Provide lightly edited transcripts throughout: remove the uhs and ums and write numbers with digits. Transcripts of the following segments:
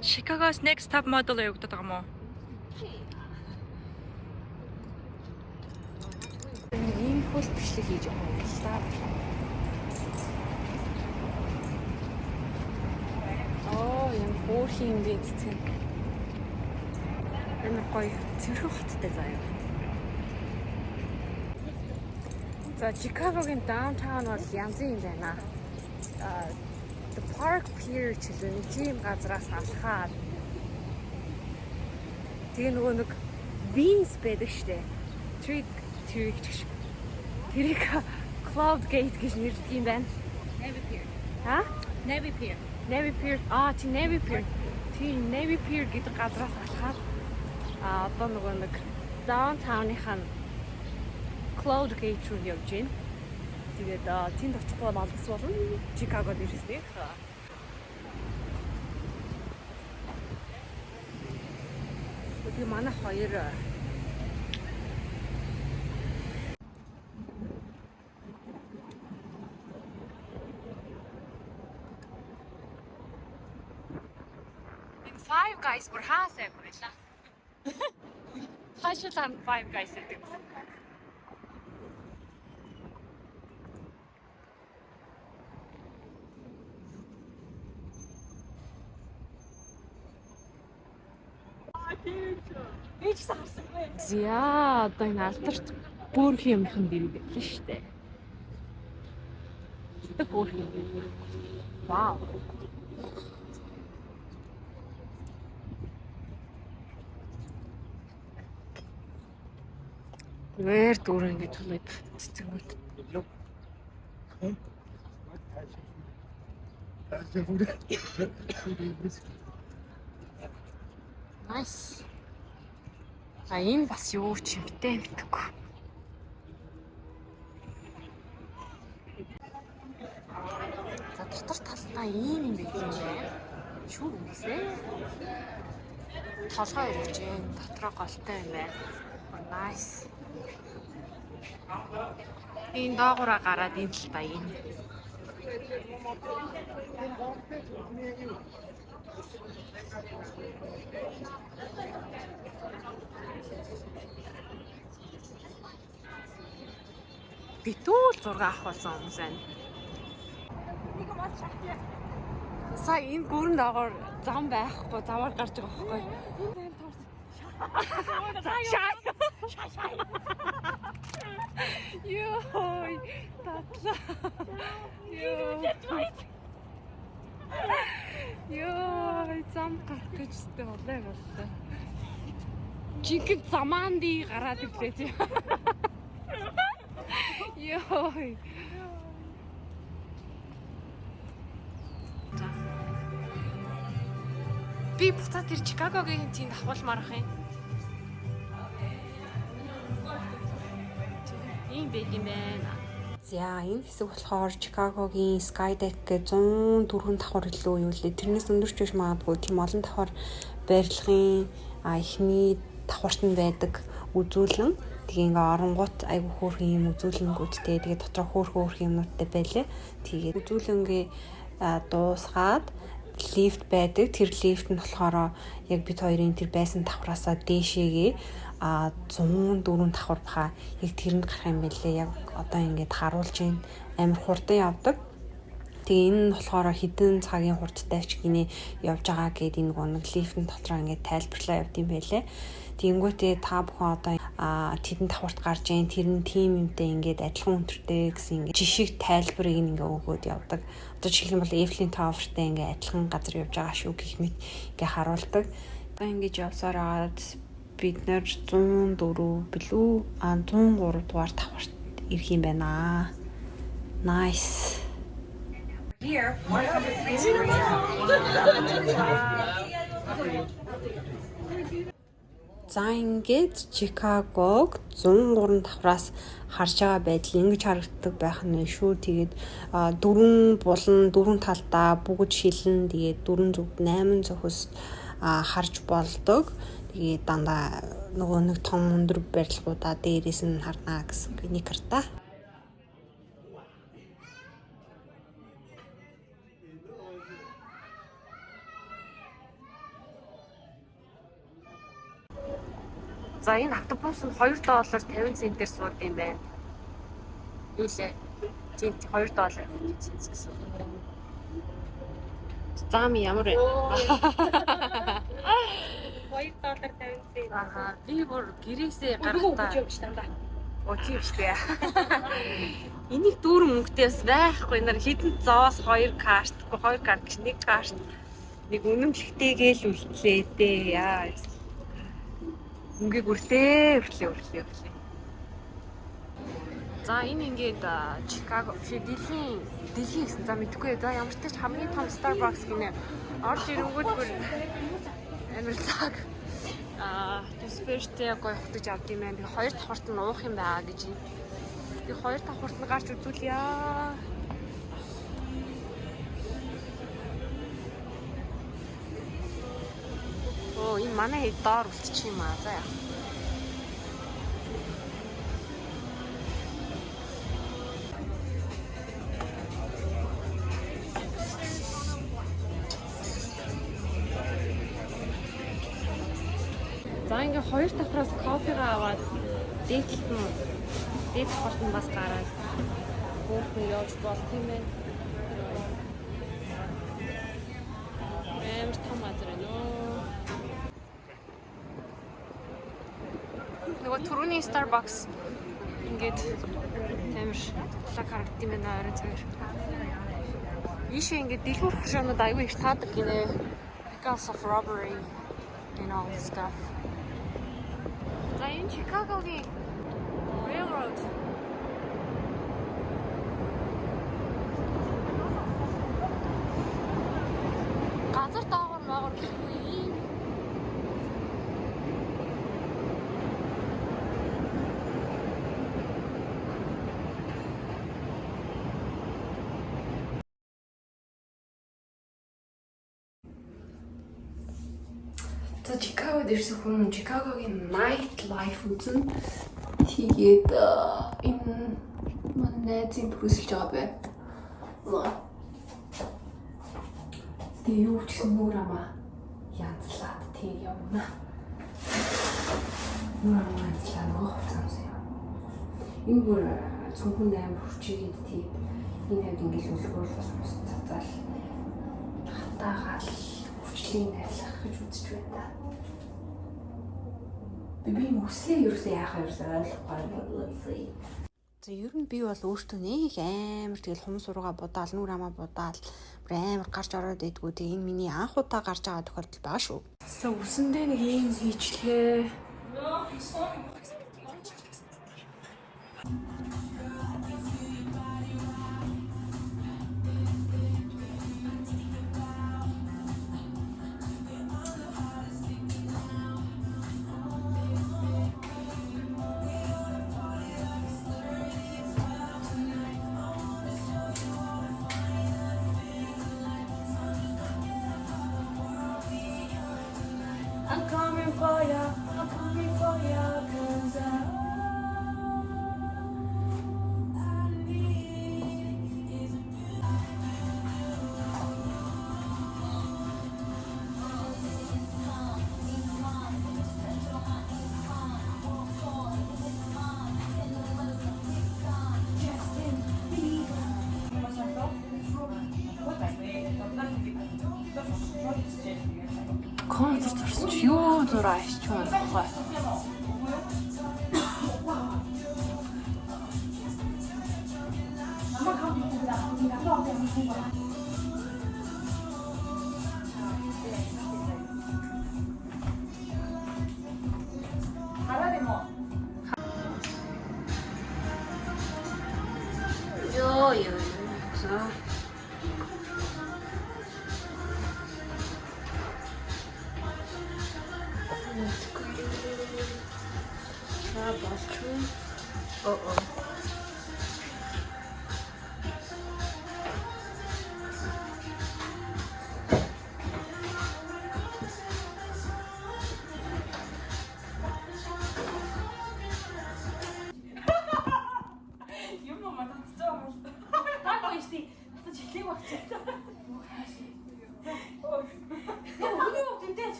Chicago's next top model явагдаад байгаа мó. Ийм хөл бичлэг хийж байгаа юм л та. Юм хөөрхөн юм бэ цэцэн. Энэ гоё цэвэрхэн хоттой заяа. За Чикагогийн даунтаун бол янзын юм байна. The Park Pier чилээ нэг тийм газраас алхаад. Тэгээ нөгөө нэг Beans байдаг штэ. Тэрийг Cloud Gate гэж нэрлэдэг юм байна. Navy Pier. Ха? Navy Pier. Navy Pier. Тийм Navy Pier. Тийм Navy Pier гэдэг газраас алхаад одоо нөгөө нэг даунтауныхаа Cloud Gate руу явж байна. Тэгээд тэнд очихгүй малдас болно. Чикагод ирсэн. Тэгээд манай хоёр Five Guys бүр хаасаа гуйлаа. Хашилан Five Guys гэдэг. Зя одоо энэ алдарт бөөрх юмхан дэрэг байлаа шүү дээ. Тэ бөөрх юм. Вау. Вэр дүүр ингэж тулаад цэцгүүд лөө. Nice. Энэ бас юу ч юм бэ мэдгүй. За дотор талдаа ийм юм байх юм байна. Шүүр үгсээ. Толгой өргөж जैन дотроо голтой юм байна. Nice. Энэ доогуура гараад энэ талдаа ийм. Битүүл зураг авах болсон хүмүүс байна. Сая энэ гүрэн доогоор зам байхгүй, замаар гарч байгаа байхгүй. Шай. Ёй, татлаа. Ёй, зам гарах гэж өстэй болоо. Жинхэнэ замаан ди гараад ирлээ тий. Ёй. Би буцаад тэр Чикагогийн тийм давхуулмаар ах юм. Ийм байд юм байна. За энэ хэсэг болохоор Чикагогийн Skydeck гэх 104 давхар илүү юу лээ. Тэрнээс өндөрч биш магадгүй тийм олон давхар барилгын эхний давхарт нь байдаг үзүүлэн. Тэгээ ингээ оронгууд айгу хөөрхөн юм үзүүлэнгүүдтэй. Тэгээ дотроо хөөрхөн юмнуудтай байлаа. Тэгээ үзүүлэнгээ дуусгаад лифт байдаг. Тэр лифт нь болохоор яг бид хоёрын тэр байсан давхраасаа дээшээгээ 104 давхар баха яг тэрэнд гарах юм байлээ. Яг одоо ингээд харуулж байна. Амар хурдан явдаг. Тэгээ энэ нь болохоор хэдэн цагийн хурдтай ч гинэ явж байгаа гэдэг энэ нэг лифтэн дотроо ингээд тайлбарлаа явд юм байлээ. Тэнгүүтээ та бүхэн одоо тэдэн давхарт гарч जैन тэр нь тим юмтай ингээд адилхан өнтертэй гэсэн ингээд жишиг тайлбарыг ингээд өгөөд явдаг. Одоо жишээлбэл бол Eiffel Tower-тай ингээд адилхан газар явж байгаа шүү гэх мэт ингээд харуулдаг. Одоо ингээд явсаар аваад бид нэр 104 билүү 103 дугаар давхарт ирэх юм байна. Nice. Here 103. За ингээд Чикагог 103 давхраас харж байгаа байдал ингэж харагддаг байх нь шүү. Тэгээд дөрвөн булан дөрвөн талдаа бүгд шилэн тэгээд дөрвөн зүгт 8 зөхөс харж болдог. Тэгээд дандаа нөгөө нэг том өндөр барилгуудаа дээрээс нь харнаа гэсэн нэг карта. За энэ автобус нь $2.50 сууд юм байна. Юу лээ? Тийм $2 гэсэн. Зам ямар вэ? $2.50. Аа, би бүр гэрээсээ гарахтаа. Оо тийм шүү дээ. Энийг дүүрэн мөнгөтэй бас байхгүй нар хідэн зоос 2 карт, 2 карт гэж 1 карт. Нэг үнэмлэхтэйгээл үлдлээ дээ. Яа. Мөнгөийг үрлээ. За энэ ингээд Чикаго Дэлхийн гэсэн за мэдгүй. За ямар ч тач хамгийн том Starbucks гинэ. Орж ирэнгүүт бүр амар цаг диспештэй гоё хотож авд юм байна. Тэгээ хоёр давхарт нь уух юм байгаа гэж юм. Тэгээ хоёр давхарт нь гарч үзүүлье. Оо энэ манай доор үлдчих юм аа. За яа. За ингээ хоёр давхраас кофегаа аваад дээд давхарт нь бас гараад хөөхөн явж болт юм байна. Амар том газар байна оо. Нөгөө түрүүний Starbucks ингээд амар лаг харагдсан байна орой цагаар. Ийшээ ингээд дэлгүүр хөшөөнүүд аягүй их таадаг гинэ. Because of robbery and all this stuff. За энэ Чикагогийн railroad. Газар доогор гэхгүй юм. За Чикагод ирсэн хүн Чикагогийн night life үзэн тэгээд энэ манай найзын бүрэлж байгаа бай. Тэгээ юу ч гэсэн мөр амаа янзлаад тэг явна. Мөр амаа янзлаад нөгөө хуцаамсан юм. Энэ бүр цонхон 8 хүрчигээд тийм энэ яг ингэж өлгөөр бас цацаал хатаагаал хүчлийг найрлах гэж үзэж байна. Би үслээ ерөөсөө яахаа ерөөсөө ойлгохгүй. За ер нь би бол өөртөө нэг амар тэгэл хумс урууга будаал нүр амаа будаал амар гарч ороод идэггүй. Тэгээ энэ миний анх удаа гарч байгаа тохиолдол байгаа шүү. За үсэндээ нэг юм хийчлээ. I'm coming for ya, 'cause Концерт орсон чи юу зураа ичж байгаа вэ? Ёо. За. Болчихгүй. Оо.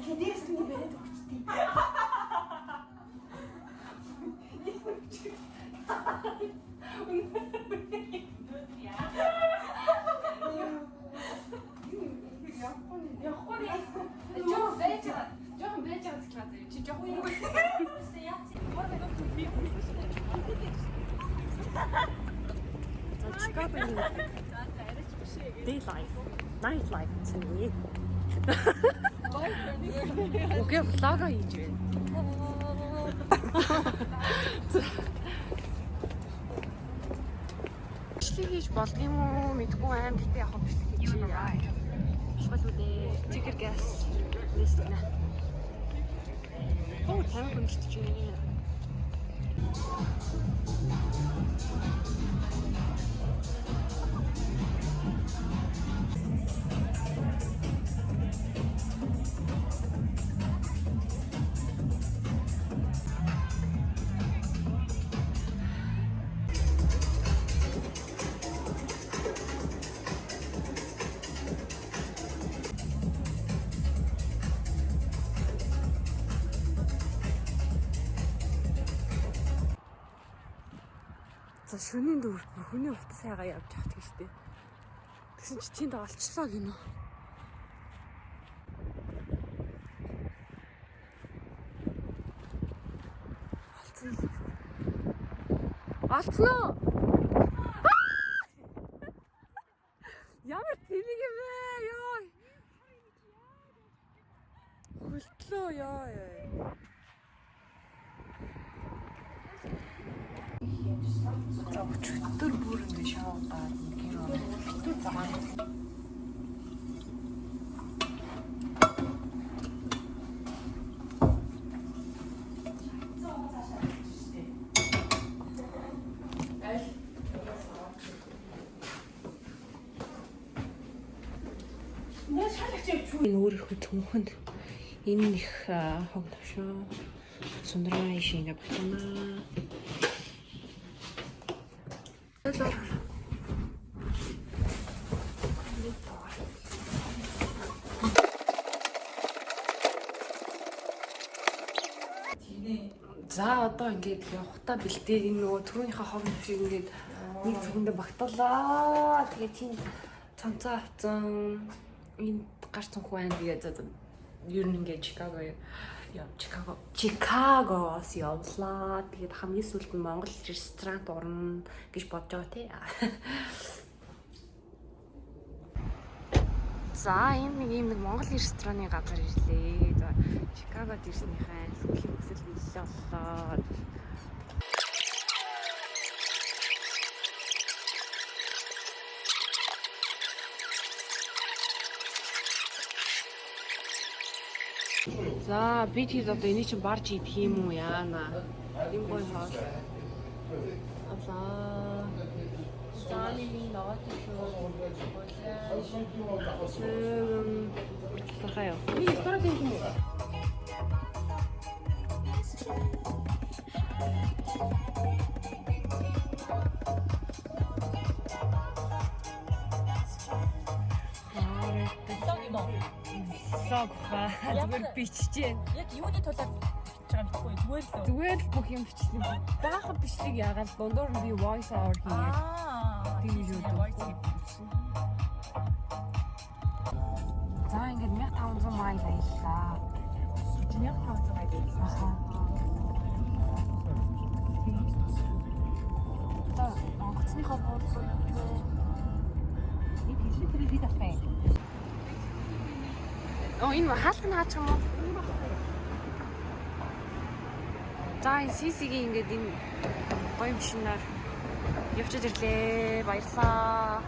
Кидээс нь бэлээд өгчтий. Жоохон байж байгаа гэж байна. Чи жоохон юу вэ? Chicago day life, night life гэсэн юм. Окей, влог хийж байна. Бичлэг хийж болдго юм уу? Мэдгүй аим гэтээ яг бичлэг хийж байна. Чухал үдээ. Tiger gas нэстэнэ. Оо, тань хүнэлтэж байна. За шөнийн дөрөвт хүний хувьд сайгаа явж явах гэж штэ. Тэгсэн чи тэнд олчлоо гинэ. Олцсон уу? Ямар тэмэг юм бэ? Йоо. Хөлтлөө ёо. Өчигдөр бүрэн шоугаар гэр оролцсон цагаан. Энэ өөрийнхөө цөмхөнд энэ их хог навшоо сундраа ишинга батана. За одоо ингээд явахтаа бэлдээд энэ нөгөө түрүүнийхээ хог навшиг ингээд нэг цөмөндө багтуулаа. Тэгээд тийм цамцаа авцсан энэ гар цонх байна. Тэгээд ер нь ингээд Чикагоос явлаа. Тэгээд хамгийн сүүлд нь Монгол ресторант орно гэж бодож байгаа тий. За энэ нэг Монгол рестораны газар ирлээ. За Чикагод ирснийхээ сүүлийн хүсэл биелэлээ боллоо. За би тийм одоо энийг чинь барж идэх юм уу яана. Ийм гоё хоол. Авлаа. Заалын нот шүү. Сахаяа. Би ресторан дээр юм уу? Лог хаа зүгээр биччихээн. Яг юуны тулаар бичиж байгаа юм бэ? Зүгээр л бүх юм бичсэн. Баахан бичлэг яагаад дундуур нь би voice over хийе. Тийм юу дөө. За ингээд 1500 майл аяллаа. 1500 байд. Одоо онгоцныхоо бодлоо Энд хэлсэн тэр бид авах юм. энэ хаалт нь хаачих юм уу? За энэ CC-гийн ингээд энэ гоё машинаар явчихад ирлээ. Баярлалаа.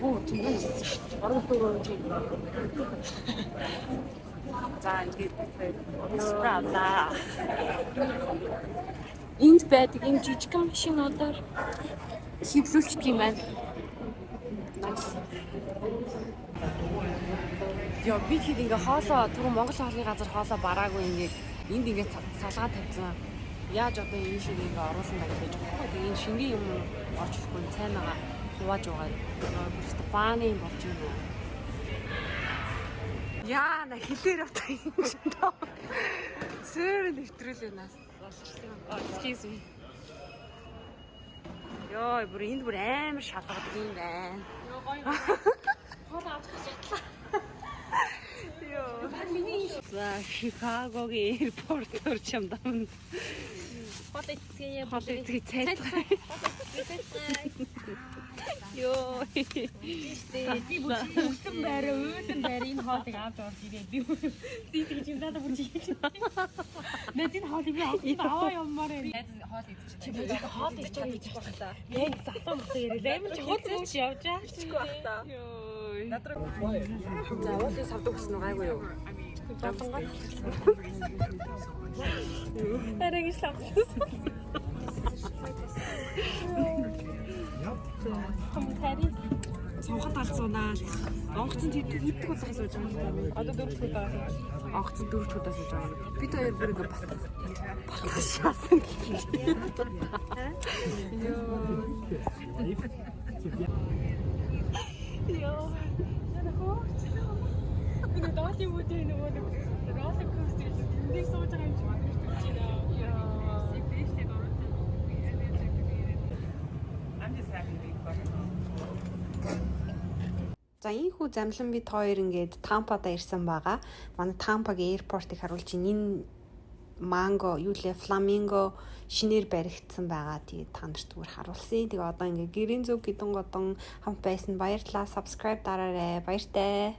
Оо, тийм оролдоо гэж. За ингээд спрала. Энд байдаг энэ жижиг машинуудаар хөвлүүлчих юм байна. Яа би хэд ингээ хоолоо түрүү Монгол хоолны газар хоолоо бараагүй ингээ энд ингээ салгаа тавьсан. Яаж одоо энэ шиг ингээ оруулсан байх гэж бодоход энэ шингийн юм орж ирэхгүй цайнаага хувааж байгаа. Просто фаны болж юм уу? Яа на хэлээр одоо юм шиг тоо. Сэр нэвтрүүлээ нас. Excuse me. Йоо, бүр энд бүр амар шалгадаг юм байна. Йоо гоё. Хоол авч шатлаа. Йоо. За, Чикагогийн аэропорт орж юм даа. Хоол эцгээ цайтай. Йоо. Би бүр үлдэн байраа энэ хоолыг авч орж ирээ. Би тийж юм надад бүр жиж. Нэт энэ хоолыг би аваа юммаар байна. хоол идчих. Чи бүр хоол идчих гэж байна. Яг залуу мөхөө ярил. Амар ч хоол чи явж байгаа. Чичгүй бах та. Йоо. Надраг. За, уулын савдаг гэсэн нь гайгүй юу? Арай гэж лагсан. Комментари. Сувхад алцуунаа. Онгоцон тэтгэх болгож сууж байгаа. Одоо 4 сууд байгаа. Онгоцон 4 чудаас сууж байгаа. Бид хоёр бүр ингээ батгаш шаасан гэх юм. Йоо. Яна хооч. Би дооти бүдээ нөгөө роллер костер гэж тэндээ сууж байгаа юм чи мэдэрч байна. Яа. Сипэштэй дөрөв. I'm just happy to be fucking home. За ийхүү замлан бид хоёр ингээд Тампада ирсэн байгаа. Манай Тампагийн аэропортыг харуулж энэ манго, юу лээ фламинго шинээр баригдсан байгаа. Тэгээд та нарт түр харуулсан. Тэгээ одоо ингээд гэрийн зүг гидэн годон хамт байсан. Баярлалаа. Subscribe дараарай. Баяртай.